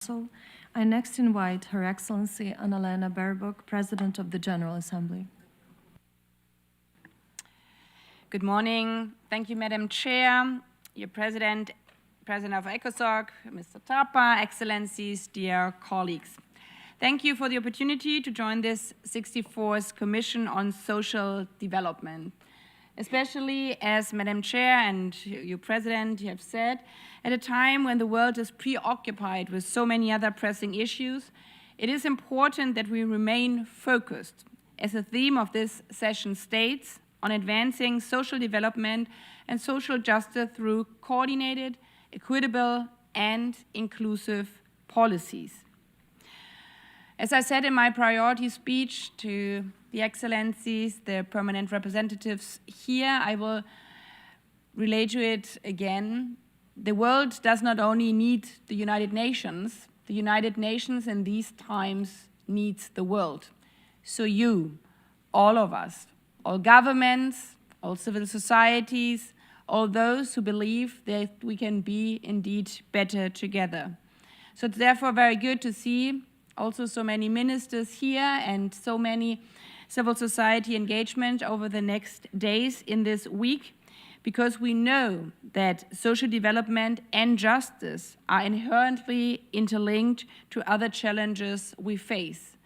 So I next invite Her Excellency Annalena Baerbock, President of the General Assembly. Good morning. Thank you, Madam Chair, your President of ECOSOC, Mr. Tapa, Excellencies, dear colleagues. Thank you for the opportunity to join this 64th Commission on Social Development. Especially as Madam Chair and your President have said, at a time when the world is preoccupied with so many other pressing issues, it is important that we remain focused, as the theme of this session states, on advancing social development and social justice through coordinated, equitable, and inclusive policies. As I said in my priority speech to the Excellencies, the permanent representatives here, I will relate to it again. The world does not only need the United Nations in these times needs the world. So you, all of us, all governments, all civil societies, all those who believe that we can be indeed better together. So it's therefore very good to see also so many ministers here and so many civil society engagement over the next days in this week, because we know that social development and justice are inherently interlinked to other challenges we face.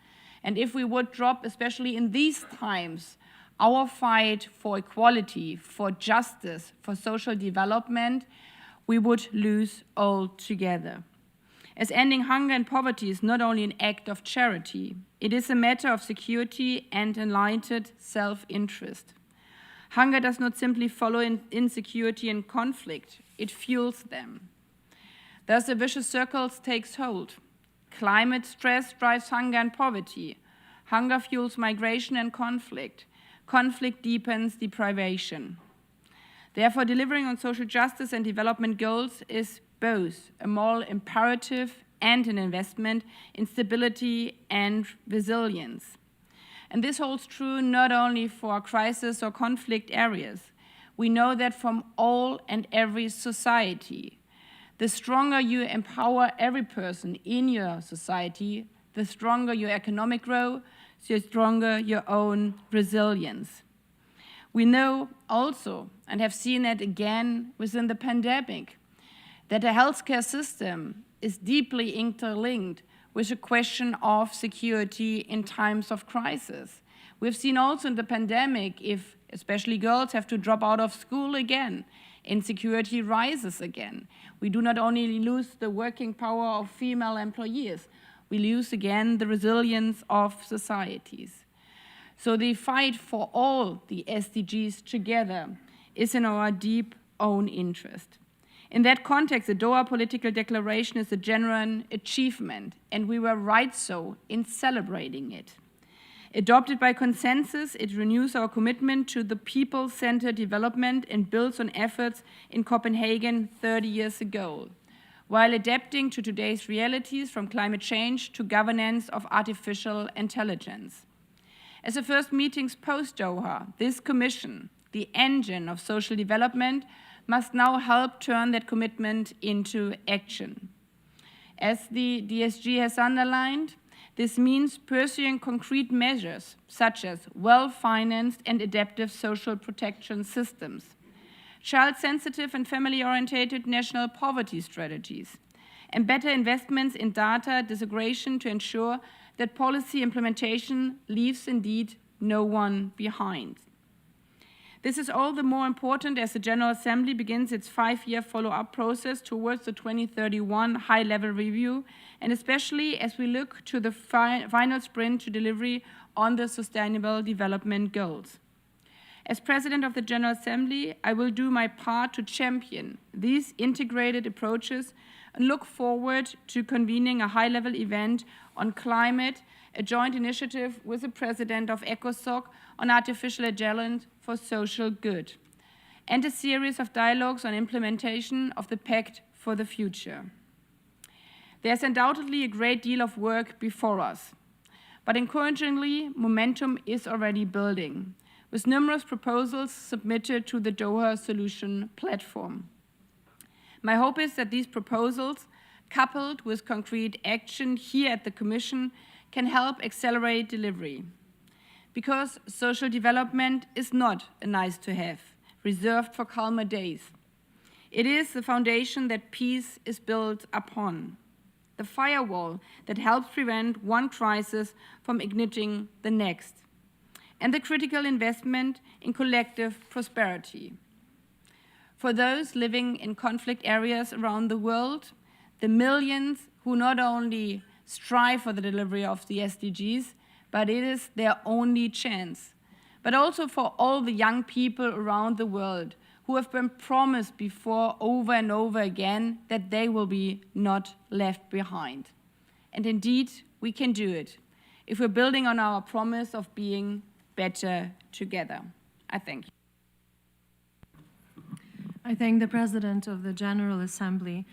And if we would drop, especially in these times, our fight for equality, for justice, for social development, we would lose altogether. As ending hunger and poverty is not only an act of charity, it is a matter of security and enlightened self-interest. Hunger does not simply follow insecurity and conflict, it fuels them. Thus the vicious circle takes hold. Climate stress drives hunger and poverty. Hunger fuels migration and conflict. Conflict deepens deprivation. Therefore, delivering on social justice and development goals is both a moral imperative and an investment in stability and resilience. And this holds true not only for crisis or conflict areas. We know that from all and every society, the stronger you empower every person in your society, the stronger your economic growth, the stronger your own resilience. We know also, and have seen it again within the pandemic, that the healthcare system is deeply interlinked with the question of security in times of crisis. We've seen also in the pandemic, if especially girls have to drop out of school again, insecurity rises again. We do not only lose the working power of female employees, we lose again the resilience of societies. So the fight for all the SDGs together is in our deep own interest. In that context, the Doha Political Declaration is a genuine achievement, and we were right so in celebrating it. Adopted by consensus, it renews our commitment to the people-centered development and builds on efforts in Copenhagen 30 years ago, while adapting to today's realities from climate change to governance of artificial intelligence. As the first meetings post-Doha, this Commission, the engine of social development, must now help turn that commitment into action. As the DSG has underlined, this means pursuing concrete measures such as well-financed and adaptive social protection systems, child-sensitive and family-oriented national poverty strategies, and better investments in data disaggregation to ensure that policy implementation leaves indeed no one behind. This is all the more important as the General Assembly begins its 5-year follow-up process towards the 2031 high-level review, and especially as we look to the final sprint to delivery on the Sustainable Development Goals. As President of the General Assembly, I will do my part to champion these integrated approaches and look forward to convening a high-level event on climate, a joint initiative with the President of ECOSOC on artificial intelligence for social good, and a series of dialogues on implementation of the Pact for the Future. There's undoubtedly a great deal of work before us, but encouragingly, momentum is already building, with numerous proposals submitted to the Doha Solution Platform. My hope is that these proposals coupled with concrete action here at the Commission, can help accelerate delivery. Because social development is not a nice-to-have, reserved for calmer days. It is the foundation that peace is built upon, the firewall that helps prevent one crisis from igniting the next, and the critical investment in collective prosperity. For those living in conflict areas around the world, the millions who not only strive for the delivery of the SDGs, but it is their only chance, but also for all the young people around the world who have been promised before over and over again that they will be not left behind. And indeed, we can do it if we're building on our promise of being better together. I thank you. I thank the President of the General Assembly